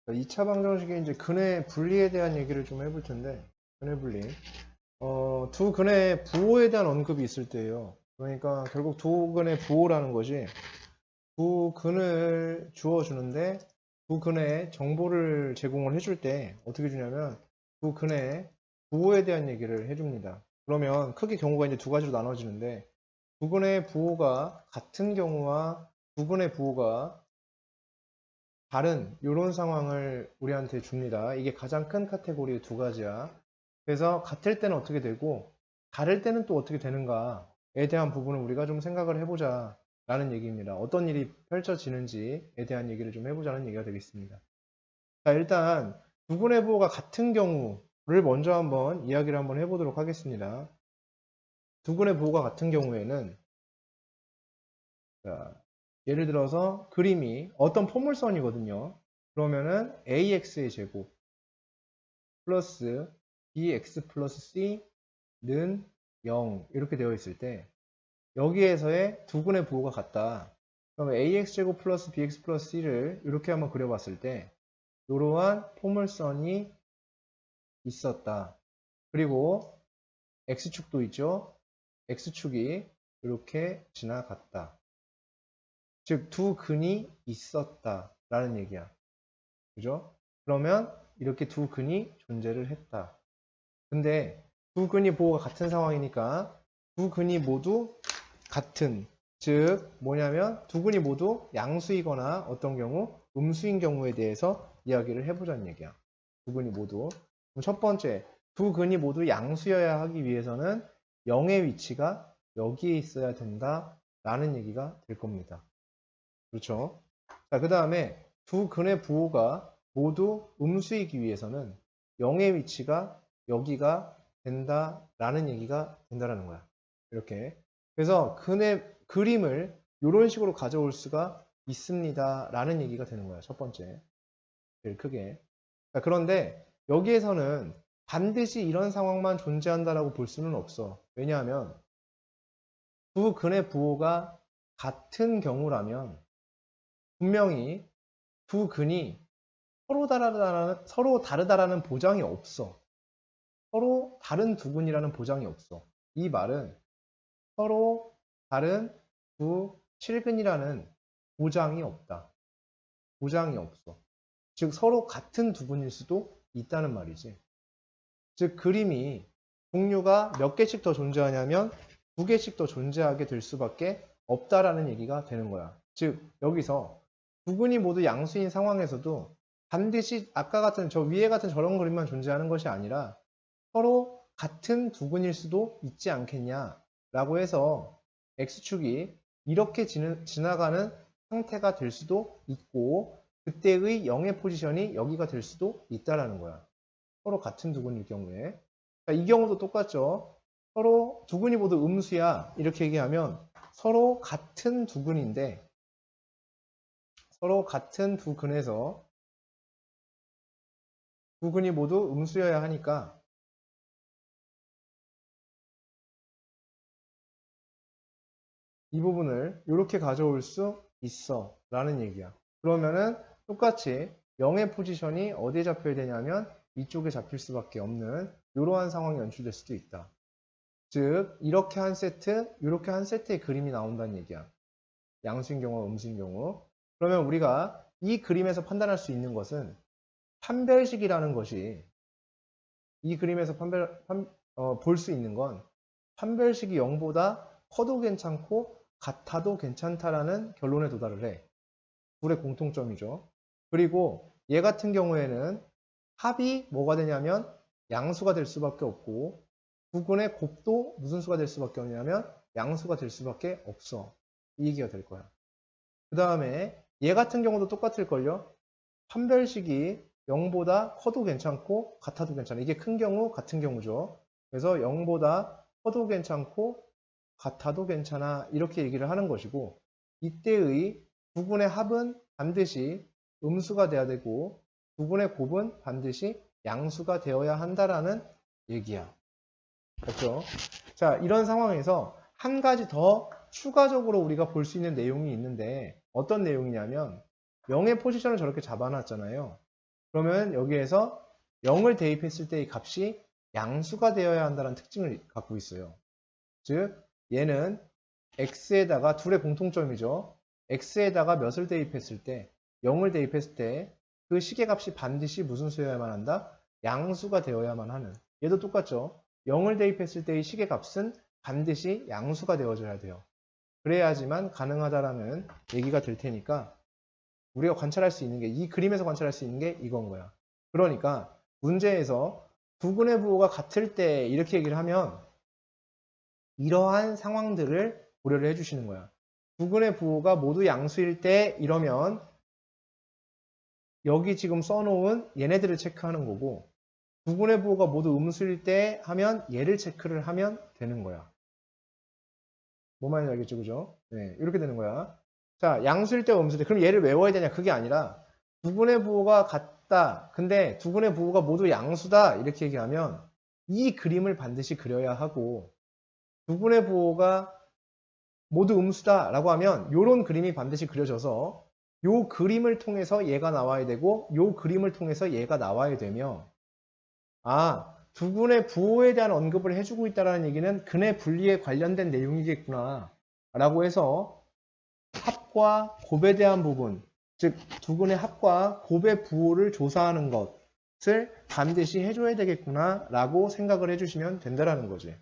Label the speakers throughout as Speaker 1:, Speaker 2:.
Speaker 1: 2차 방정식의 이제 근의 분리에 대한 얘기를 좀 해볼 텐데, 근의 분리. 두 근의 부호에 대한 언급이 있을 때예요. 그러니까 결국 두 근의 부호라는 것이 두 근을 주어주는데 두 근의 정보를 제공을 해줄 때 어떻게 주냐면 두 근의 부호에 대한 얘기를 해줍니다. 그러면 크게 경우가 이제 두 가지로 나눠지는데 두 근의 부호가 같은 경우와 두 근의 부호가 다른 이런 상황을 우리한테 줍니다. 이게 가장 큰 카테고리의 두 가지야. 그래서 같을 때는 어떻게 되고 다를 때는 또 어떻게 되는가에 대한 부분을 우리가 좀 생각을 해보자 라는 얘기입니다. 어떤 일이 펼쳐지는지에 대한 얘기를 좀 해보자는 얘기가 되겠습니다. 자, 일단 두근의 부호가 같은 경우를 먼저 한번 이야기를 한번 해보도록 하겠습니다. 두근의 부호가 같은 경우에는 자, 예를 들어서 그림이 어떤 포물선이거든요. 그러면은 ax의 제곱 플러스 bx 플러스 c는 0 이렇게 되어 있을 때 여기에서의 두근의 부호가 같다. 그러면 ax제곱 플러스 bx 플러스 c를 이렇게 한번 그려봤을 때 이러한 포물선이 있었다. 그리고 x축도 있죠. x축이 이렇게 지나갔다. 즉 두 근이 있었다 라는 얘기야. 그죠? 그러면 이렇게 두 근이 존재를 했다. 근데 두 근이 부호가 같은 상황이니까 두 근이 모두 같은, 즉 뭐냐면 두 근이 모두 양수이거나 어떤 경우 음수인 경우에 대해서 이야기를 해보자는 얘기야. 두 근이 모두. 그럼 첫 번째, 두 근이 모두 양수여야 하기 위해서는 0의 위치가 여기에 있어야 된다 라는 얘기가 될 겁니다. 그렇죠? 자, 그 다음에 두 근의 부호가 모두 음수이기 위해서는 0의 위치가 여기가 된다라는 얘기가 된다라는 거야. 이렇게. 그래서 근의 그림을 이런 식으로 가져올 수가 있습니다라는 얘기가 되는 거야. 첫 번째. 제일 크게. 자, 그런데 여기에서는 반드시 이런 상황만 존재한다라고 볼 수는 없어. 왜냐하면 두 근의 부호가 같은 경우라면 분명히 두 근이 서로 다르다라는 보장이 없어. 서로 다른 두 근이라는 보장이 없어. 이 말은 서로 다른 두 실근이라는 보장이 없다. 보장이 없어. 즉 서로 같은 두 근일 수도 있다는 말이지. 즉 그림이 종류가 몇 개씩 더 존재하냐면 두 개씩 더 존재하게 될 수밖에 없다라는 얘기가 되는 거야. 즉 여기서 두 근이 모두 양수인 상황에서도 반드시 아까 같은 저 위에 같은 저런 그림만 존재하는 것이 아니라 서로 같은 두 근일 수도 있지 않겠냐라고 해서 x축이 이렇게 지나가는 상태가 될 수도 있고 그때의 0의 포지션이 여기가 될 수도 있다라는 거야. 서로 같은 두 근일 경우에. 자, 이 경우도 똑같죠. 서로 두 근이 모두 음수야. 이렇게 얘기하면 서로 같은 두 근인데 서로 같은 두 근에서 두 근이 모두 음수여야 하니까 이 부분을 이렇게 가져올 수 있어 라는 얘기야. 그러면은 똑같이 0의 포지션이 어디에 잡혀야 되냐면 이쪽에 잡힐 수밖에 없는 이러한 상황이 연출될 수도 있다. 즉 이렇게 한 세트, 이렇게 한 세트의 그림이 나온다는 얘기야. 양수인 경우와 음수인 경우. 그러면 우리가 이 그림에서 판단할 수 있는 것은 판별식이라는 것이 이 그림에서 볼 수 있는 건 판별식이 0보다 커도 괜찮고 같아도 괜찮다라는 결론에 도달을 해. 둘의 공통점이죠. 그리고 얘 같은 경우에는 합이 뭐가 되냐면 양수가 될 수밖에 없고 부근의 곱도 무슨 수가 될 수밖에 없냐면 양수가 될 수밖에 없어. 이 얘기가 될 거야. 그 다음에 얘 같은 경우도 똑같을걸요. 판별식이 0보다 커도 괜찮고 같아도 괜찮아. 이게 큰 경우, 같은 경우죠. 그래서 0보다 커도 괜찮고 같아도 괜찮아. 이렇게 얘기를 하는 것이고 이때의 부분의 합은 반드시 음수가 돼야 되고 부분의 곱은 반드시 양수가 되어야 한다라는 얘기야. 그렇죠? 자, 이런 상황에서 한 가지 더 추가적으로 우리가 볼 수 있는 내용이 있는데 어떤 내용이냐면 0의 포지션을 저렇게 잡아놨잖아요. 그러면 여기에서 0을 대입했을 때 이 값이 양수가 되어야 한다는 특징을 갖고 있어요. 즉 얘는 x에다가 둘의 공통점이죠. x에다가 몇을 대입했을 때 0을 대입했을 때 그 시계값이 반드시 무슨 수여야만 한다? 양수가 되어야만 하는. 얘도 똑같죠. 0을 대입했을 때의 시계값은 반드시 양수가 되어줘야 돼요. 그래야지만 가능하다라는 얘기가 될 테니까 우리가 관찰할 수 있는 게 이 그림에서 관찰할 수 있는 게 이건 거야. 그러니까 문제에서 두근의 부호가 같을 때 이렇게 얘기를 하면 이러한 상황들을 고려를 해주시는 거야. 두근의 부호가 모두 양수일 때 이러면 여기 지금 써놓은 얘네들을 체크하는 거고 두근의 부호가 모두 음수일 때 하면 얘를 체크를 하면 되는 거야. 뭐 말인지 알겠죠? 그죠? 네, 이렇게 되는 거야. 자, 양수일 때와 음수일 때 그럼 얘를 외워야 되냐? 그게 아니라 두근의 부호가 같다. 근데 두근의 부호가 모두 양수다. 이렇게 얘기하면 이 그림을 반드시 그려야 하고 두근의 부호가 모두 음수다 라고 하면 이런 그림이 반드시 그려져서 이 그림을 통해서 얘가 나와야 되고 이 그림을 통해서 얘가 나와야 되며 두근의 부호에 대한 언급을 해주고 있다는 얘기는 근의 분리에 관련된 내용이겠구나 라고 해서 합과 곱에 대한 부분 즉 두근의 합과 곱의 부호를 조사하는 것을 반드시 해줘야 되겠구나 라고 생각을 해주시면 된다는 거지.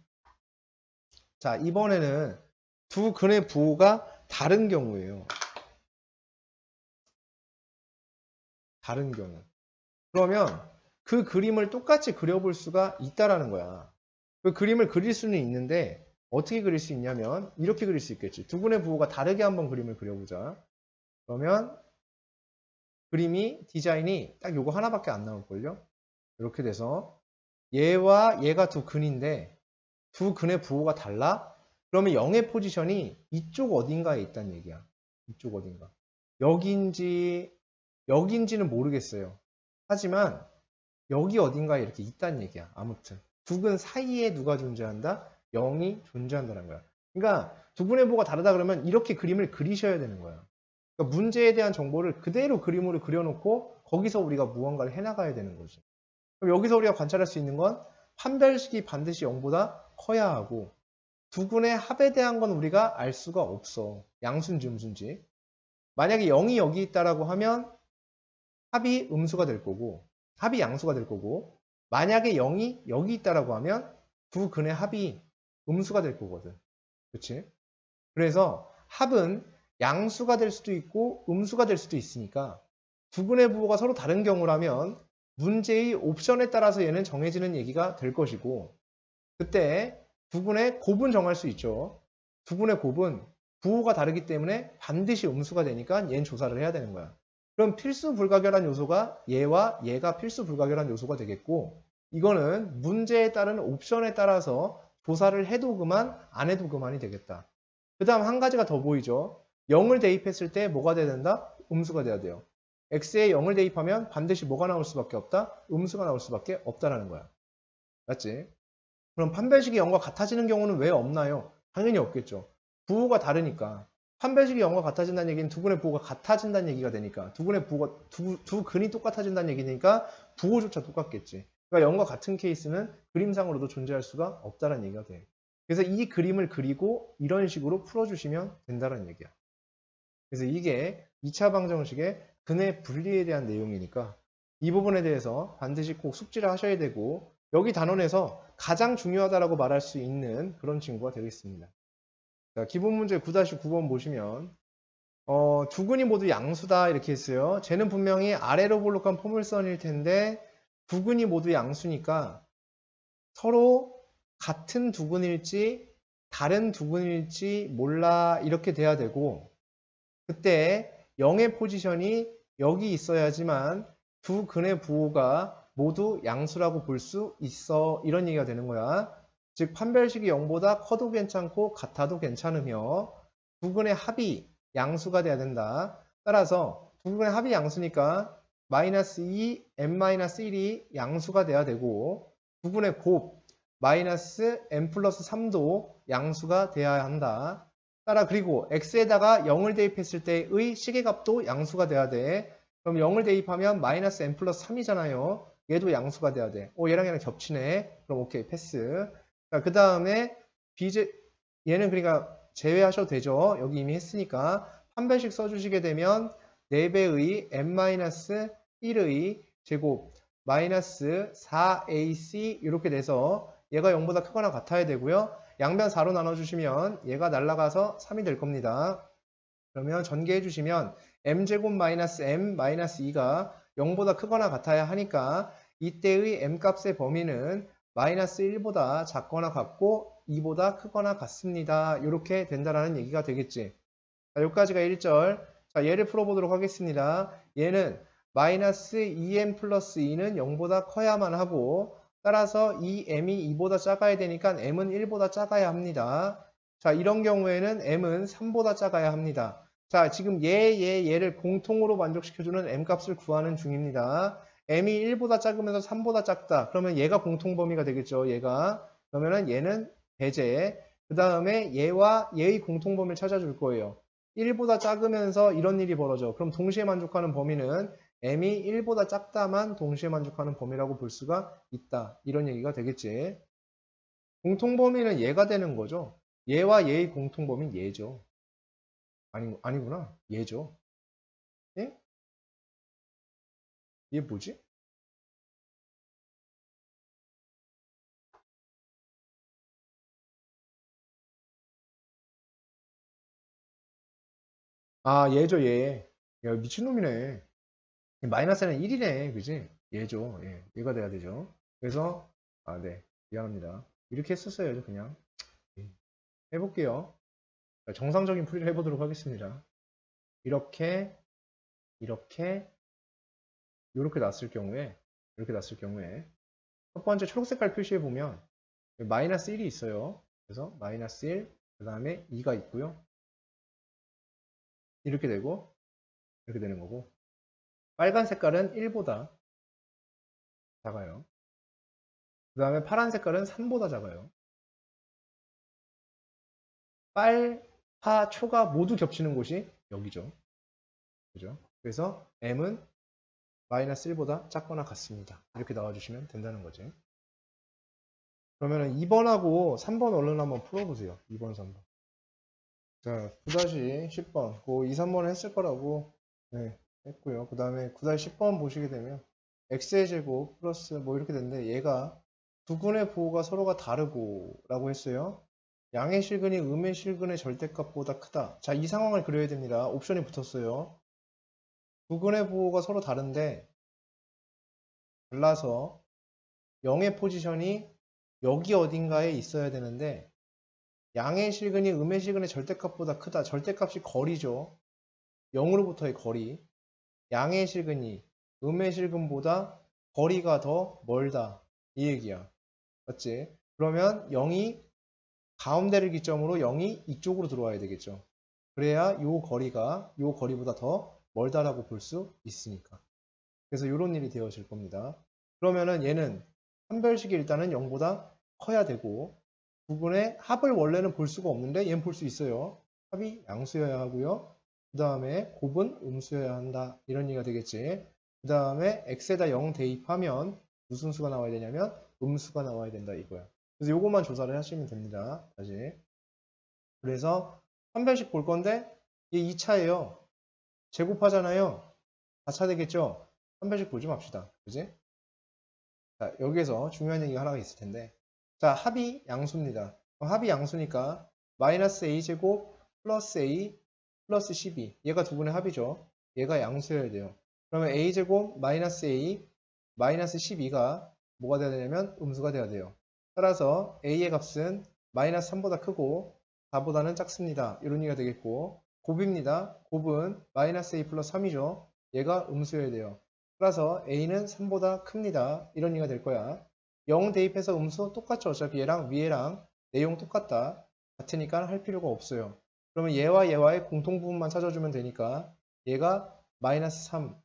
Speaker 1: 자, 이번에는 두 근의 부호가 다른 경우예요. 다른 경우. 그러면 그 그림을 똑같이 그려볼 수가 있다라는 거야. 그 그림을 그릴 수는 있는데 어떻게 그릴 수 있냐면 이렇게 그릴 수 있겠지. 두 근의 부호가 다르게 한번 그림을 그려보자. 그러면 그림이 디자인이 딱 요거 하나밖에 안 나올걸요. 이렇게 돼서 얘와 얘가 두 근인데 두 근의 부호가 달라? 그러면 0의 포지션이 이쪽 어딘가에 있다는 얘기야. 이쪽 어딘가. 여기인지는 모르겠어요. 하지만 여기 어딘가에 이렇게 있다는 얘기야. 아무튼 두 근 사이에 누가 존재한다? 0이 존재한다는 거야. 그러니까 두 근의 부호가 다르다 그러면 이렇게 그림을 그리셔야 되는 거야. 그러니까 문제에 대한 정보를 그대로 그림으로 그려놓고 거기서 우리가 무언가를 해나가야 되는 거지. 그럼 여기서 우리가 관찰할 수 있는 건 판별식이 반드시 0보다 커야 하고 두 근의 합에 대한 건 우리가 알 수가 없어. 양수인지 음수인지. 만약에 0이 여기 있다라고 하면 합이 음수가 될 거고 합이 양수가 될 거고 만약에 0이 여기 있다라고 하면 두 근의 합이 음수가 될 거거든. 그렇지? 그래서 합은 양수가 될 수도 있고 음수가 될 수도 있으니까 두 근의 부호가 서로 다른 경우라면 문제의 옵션에 따라서 얘는 정해지는 얘기가 될 것이고 그때 두 근의 곱은 정할 수 있죠. 두 근의 곱은 부호가 다르기 때문에 반드시 음수가 되니까 얘는 조사를 해야 되는 거야. 그럼 필수 불가결한 요소가 얘와 얘가 필수 불가결한 요소가 되겠고 이거는 문제에 따른 옵션에 따라서 조사를 해도 그만 안 해도 그만이 되겠다. 그 다음 한 가지가 더 보이죠. 0을 대입했을 때 뭐가 돼야 된다? 음수가 돼야 돼요. x에 0을 대입하면 반드시 뭐가 나올 수밖에 없다? 음수가 나올 수밖에 없다라는 거야. 맞지? 그럼 판별식이 0과 같아지는 경우는 왜 없나요? 당연히 없겠죠. 부호가 다르니까. 판별식이 0과 같아진다는 얘기는 두 근의 부호가 같아진다는 얘기가 되니까 두 근의 부호가 두 근이 똑같아진다는 얘기니까 부호조차 똑같겠지. 그러니까 0과 같은 케이스는 그림상으로도 존재할 수가 없다는 얘기가 돼. 그래서 이 그림을 그리고 이런 식으로 풀어주시면 된다는 얘기야. 그래서 이게 2차 방정식의 근의 분리에 대한 내용이니까 이 부분에 대해서 반드시 꼭 숙지를 하셔야 되고 여기 단원에서 가장 중요하다라고 말할 수 있는 그런 친구가 되겠습니다. 자, 기본 문제 9-9번 보시면 두 근이 모두 양수다 이렇게 했어요. 쟤는 분명히 아래로 볼록한 포물선일 텐데 두 근이 모두 양수니까 서로 같은 두 근일지 다른 두 근일지 몰라 이렇게 돼야 되고 그때 0의 포지션이 여기 있어야지만 두 근의 부호가 모두 양수라고 볼 수 있어 이런 얘기가 되는 거야. 즉 판별식이 0보다 커도 괜찮고 같아도 괜찮으며 두 근의 합이 양수가 돼야 된다. 따라서 두 근의 합이 양수니까 마이너스 2, n-1이 양수가 돼야 되고 두 근의 곱 마이너스 n 플러스 3도 양수가 돼야 한다. 따라 그리고 x에다가 0을 대입했을 때의 시계값도 양수가 돼야 돼. 그럼 0을 대입하면 마이너스 n 플러스 3이잖아요. 얘도 양수가 돼야 돼. 얘랑 겹치네. 그럼 오케이, 패스. 자, 그 다음에 얘는 그러니까 제외하셔도 되죠. 여기 이미 했으니까. 판별식 써주시게 되면 4배의 n-1의 제곱 마이너스 4ac 이렇게 돼서 얘가 0보다 크거나 같아야 되고요. 양변 4로 나눠주시면 얘가 날아가서 3이 될 겁니다. 그러면 전개해 주시면 m제곱 마이너스 m 마이너스 2가 0보다 크거나 같아야 하니까 이때의 m 값의 범위는 마이너스 1보다 작거나 같고 2보다 크거나 같습니다. 이렇게 된다라는 얘기가 되겠지. 자, 여기까지가 1절. 자, 얘를 풀어보도록 하겠습니다. 얘는 마이너스 2m 플러스 2는 0보다 커야만 하고 따라서 이 m이 2보다 작아야 되니까 m은 1보다 작아야 합니다. 자, 이런 경우에는 m은 3보다 작아야 합니다. 자, 지금 얘를 공통으로 만족시켜주는 m 값을 구하는 중입니다. m이 1보다 작으면서 3보다 작다. 그러면 얘가 공통범위가 되겠죠. 얘가. 그러면은 얘는 배제. 그 다음에 얘와 얘의 공통범위를 찾아줄 거예요. 1보다 작으면서 이런 일이 벌어져. 그럼 동시에 만족하는 범위는 m이 1보다 작다만 동시에 만족하는 범위라고 볼 수가 있다. 이런 얘기가 되겠지. 공통범위는 얘가 되는 거죠. 얘와 얘의 공통범위는 얘죠. 아니구나. 얘죠. 예? 얘 뭐지? 아, 얘죠, 얘. 야, 미친놈이네. 마이너스는 1이네. 그지? 얘죠. 예. 얘가 돼야 되죠. 그래서, 네. 미안합니다. 이렇게 했었어야죠, 그냥. 예. 해볼게요. 정상적인 풀이를 해보도록 하겠습니다. 이렇게, 이렇게, 이렇게 났을 경우에, 첫 번째 초록 색깔 표시해 보면, 마이너스 1이 있어요. 그래서 마이너스 1, 그 다음에 2가 있고요. 이렇게 되고, 이렇게 되는 거고. 빨간 색깔은 1보다 작아요. 그 다음에 파란 색깔은 3보다 작아요. 빨, 파, 초가 모두 겹치는 곳이 여기죠. 그죠? 그래서 m은 마이너스 1보다 작거나 같습니다. 이렇게 나와주시면 된다는 거지. 그러면 2번하고 3번 얼른 한번 풀어보세요. 2번, 3번. 자, 9-10번. 그 2, 3번을 했을 거라고 네, 했고요. 그 다음에 9-10번 보시게 되면 x의 제곱 플러스 뭐 이렇게 되는데 얘가 두 근의 부호가 서로가 다르고 라고 했어요. 양의 실근이 음의 실근의 절대값보다 크다. 자, 이 상황을 그려야 됩니다. 옵션이 붙었어요. 두 근의 부호가 서로 다른데 달라서 0의 포지션이 여기 어딘가에 있어야 되는데 양의 실근이 음의 실근의 절대값보다 크다. 절대값이 거리죠. 0으로부터의 거리. 양의 실근이 음의 실근보다 거리가 더 멀다. 이 얘기야. 맞지? 그러면 0이 가운데를 기점으로 0이 이쪽으로 들어와야 되겠죠. 그래야 요 거리보다 더 멀다라고 볼 수 있으니까. 그래서 이런 일이 되어질 겁니다. 그러면은 얘는 판별식이 일단은 0보다 커야 되고 부분의 합을 원래는 볼 수가 없는데 얘는 볼 수 있어요. 합이 양수여야 하고요. 그 다음에 곱은 음수여야 한다. 이런 얘기가 되겠지. 그 다음에 x에다 0 대입하면 무슨 수가 나와야 되냐면 음수가 나와야 된다 이거야. 그래서 요것만 조사를 하시면 됩니다. 다시. 그래서 판별식 볼 건데 얘 2차예요. 제곱하잖아요. 4차 되겠죠? 판별식 보지 맙시다. 그지? 자, 여기에서 중요한 얘기가 하나가 있을 텐데. 자, 합이 양수입니다. 합이 양수니까 마이너스 a제곱 플러스 a 플러스 12. 얘가 두 분의 합이죠. 얘가 양수여야 돼요. 그러면 a제곱 마이너스 a 마이너스 12가 뭐가 돼야 되냐면 음수가 돼야 돼요. 따라서 a의 값은 마이너스 3보다 크고 4보다는 작습니다. 이런 얘기가 되겠고 곱입니다. 곱은 마이너스 a 플러스 3이죠. 얘가 음수여야 돼요. 따라서 a는 3보다 큽니다. 이런 얘기가 될 거야. 0 대입해서 음수 똑같죠. 어차피 얘랑 위에랑 내용 똑같다. 같으니까 할 필요가 없어요. 그러면 얘와 얘와의 공통부분만 찾아주면 되니까 얘가 마이너스 3,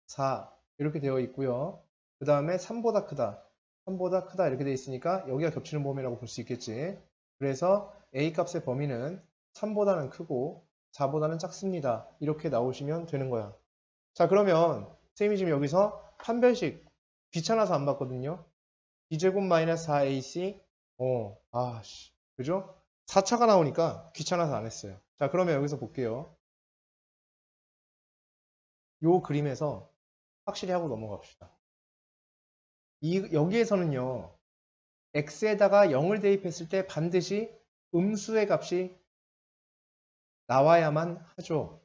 Speaker 1: 4 이렇게 되어 있고요. 그 다음에 3보다 크다. 3보다 크다 이렇게 되어 있으니까 여기가 겹치는 범위라고 볼 수 있겠지. 그래서 a 값의 범위는 3보다는 크고 4보다는 작습니다. 이렇게 나오시면 되는 거야. 자, 그러면 선생님이 지금 여기서 판별식 귀찮아서 안 봤거든요. b제곱 마이너스 4ac 그죠? 4차가 나오니까 귀찮아서 안 했어요. 자, 그러면 여기서 볼게요. 요 그림에서 확실히 하고 넘어갑시다. 여기에서는요, x에다가 0을 대입했을 때 반드시 음수의 값이 나와야만 하죠.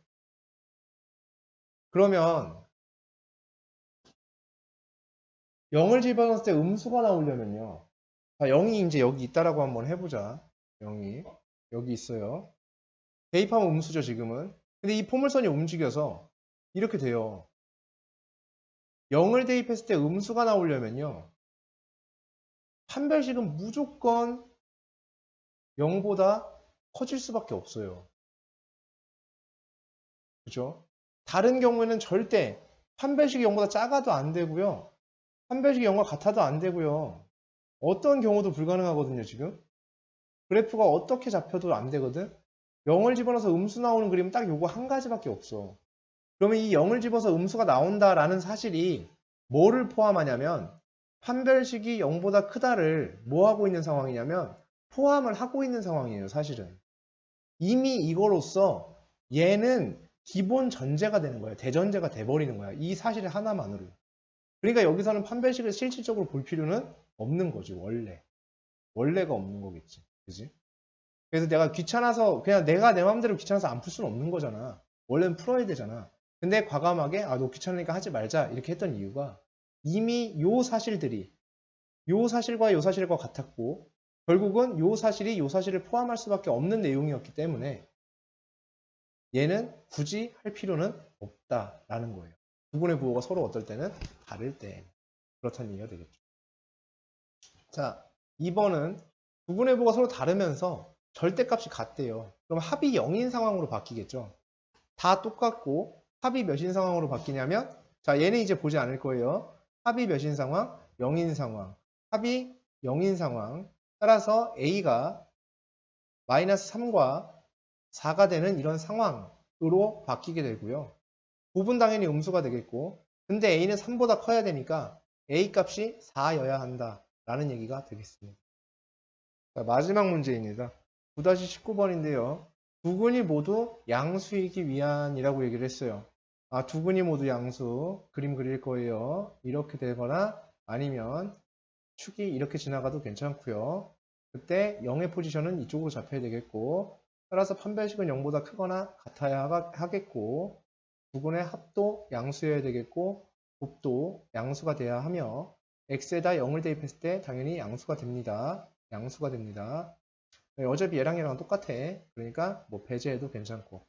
Speaker 1: 그러면 0을 집어넣었을 때 음수가 나오려면요. 자, 0이 이제 여기 있다라고 한번 해보자. 0이 여기 있어요. 대입하면 음수죠, 지금은. 근데 이 포물선이 움직여서 이렇게 돼요. 0을 대입했을 때 음수가 나오려면요. 판별식은 무조건 0보다 커질 수밖에 없어요. 그죠? 다른 경우에는 절대 판별식이 0보다 작아도 안 되고요. 판별식이 0과 같아도 안 되고요. 어떤 경우도 불가능하거든요, 지금. 그래프가 어떻게 잡혀도 안 되거든. 0을 집어넣어서 음수 나오는 그림은 딱 요거 한 가지밖에 없어. 그러면 이 0을 집어서 음수가 나온다라는 사실이 뭐를 포함하냐면 판별식이 0보다 크다를 뭐 하고 있는 상황이냐면 포함을 하고 있는 상황이에요, 사실은. 이미 이거로써 얘는 기본 전제가 되는 거예요. 대전제가 돼버리는 거야. 이 사실 하나만으로. 그러니까 여기서는 판별식을 실질적으로 볼 필요는 없는 거지, 원래. 원래가 없는 거겠지. 그지? 그래서 내가 귀찮아서, 그냥 내가 내 마음대로 귀찮아서 안 풀 수는 없는 거잖아. 원래는 풀어야 되잖아. 근데 과감하게, 너 귀찮으니까 하지 말자. 이렇게 했던 이유가 이미 요 사실들이, 요 사실과 요 사실과 같았고, 결국은 요 사실이 요 사실을 포함할 수밖에 없는 내용이었기 때문에 얘는 굳이 할 필요는 없다라는 거예요. 부분의 부호가 서로 어떨 때는 다를 때. 그렇다는 얘기가 되겠죠. 자, 2번은 부분의 부호가 서로 다르면서 절대값이 같대요. 그럼 합이 0인 상황으로 바뀌겠죠. 다 똑같고 합이 몇인 상황으로 바뀌냐면 자, 얘는 이제 보지 않을 거예요. 합이 몇인 상황? 0인 상황. 합이 0인 상황. 따라서 A가 마이너스 3과 4가 되는 이런 상황으로 바뀌게 되고요. 곱은 당연히 음수가 되겠고 근데 A는 3보다 커야 되니까 A 값이 4여야 한다 라는 얘기가 되겠습니다. 자, 마지막 문제입니다. 9-19번인데요. 두 근이 모두 양수이기 위한이라고 얘기를 했어요. 두 근이 모두 양수 그림 그릴 거예요. 이렇게 되거나 아니면 축이 이렇게 지나가도 괜찮고요. 그때 0의 포지션은 이쪽으로 잡혀야 되겠고 따라서 판별식은 0보다 크거나 같아야 하겠고 두 근의 합도 양수여야 되겠고 곱도 양수가 돼야 하며 x에다 0을 대입했을 때 당연히 양수가 됩니다. 양수가 됩니다. 어차피 얘랑 얘랑 똑같아. 그러니까 뭐 배제해도 괜찮고.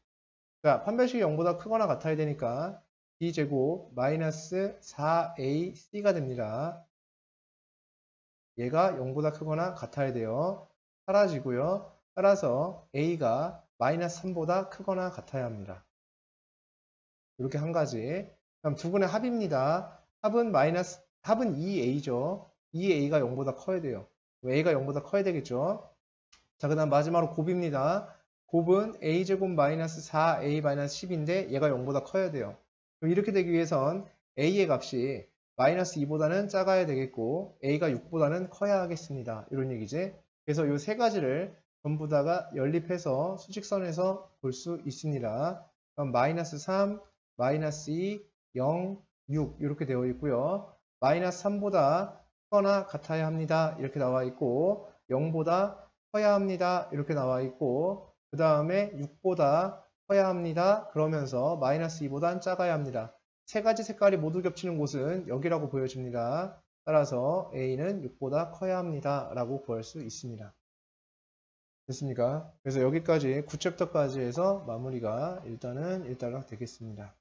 Speaker 1: 자, 판별식이 0보다 크거나 같아야 되니까 b제곱 마이너스 4ac가 됩니다. 얘가 0보다 크거나 같아야 돼요. 사라지고요. 따라서 a가 마이너스 3보다 크거나 같아야 합니다. 이렇게 한 가지. 그럼 두 분의 합입니다. 합은 2a죠. 2a가 0보다 커야 돼요. a가 0보다 커야 되겠죠. 자, 그 다음 마지막으로 곱입니다. 곱은 a제곱 마이너스 4a 마이너스 10인데 얘가 0보다 커야 돼요. 그럼 이렇게 되기 위해선 a의 값이 마이너스 2보다는 작아야 되겠고 a가 6보다는 커야 하겠습니다. 이런 얘기지. 그래서 이 세 가지를 전부 다가 연립해서 수직선에서 볼 수 있습니다. 그럼 마이너스 3, 마이너스 2, 0, 6 이렇게 되어 있고요. 마이너스 3보다 크거나 같아야 합니다. 이렇게 나와 있고 0보다 커야 합니다. 이렇게 나와 있고 그 다음에 6보다 커야 합니다. 그러면서 마이너스 2보단 작아야 합니다. 세 가지 색깔이 모두 겹치는 곳은 여기라고 보여집니다. 따라서 A는 6보다 커야 합니다. 라고 구할 수 있습니다. 됐습니까? 그래서 여기까지 9챕터까지 해서 마무리가 일단은 일단락 되겠습니다.